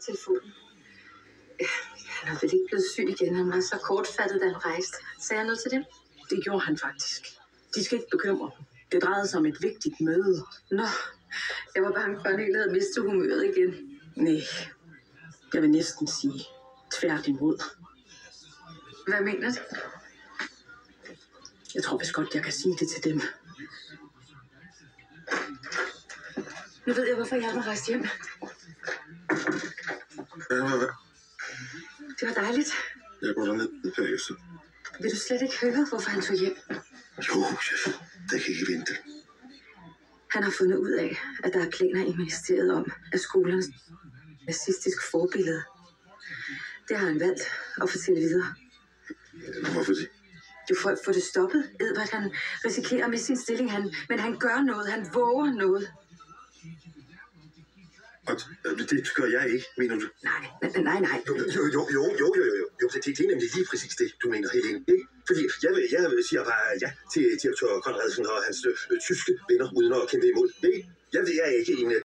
telefonen. Han er vel ikke blevet syg igen. Han var så kortfattet, da han rejste. Sagde han noget til dem? Det gjorde han faktisk. De skal ikke bekymre dem. Det drejede sig om et vigtigt møde. Nå, jeg var bange for, at han helt havde mistet humøret igen. Nej, jeg vil næsten sige tværtimod. Hvad mener du? Jeg tror vist godt, jeg kan sige det til dem. Nu ved jeg, hvorfor jeg var rejst hjem. Hvad? Det var dejligt. Jeg går derned bagefter. Vil du slet ikke høre, hvorfor han tog hjem? Jo, chef. Det kan ikke vente. Han har fundet ud af, at der er planer i ministeriet om, at skolernes nazistisk forbillede. Det har han valgt at fortælle videre. Hvorfor det? Jo, for at få det stoppet. Edvard, han risikerer med sin stilling, men han gør noget. Han våger noget. Og det gør jeg ikke, mener du? Nej. Jo, det er nemlig lige præcis det, du mener, Helene, ikke? Fordi jeg siger bare ja til direktør Conradsen og hans tyske venner, uden at kæmpe imod, ikke? Jeg er ikke en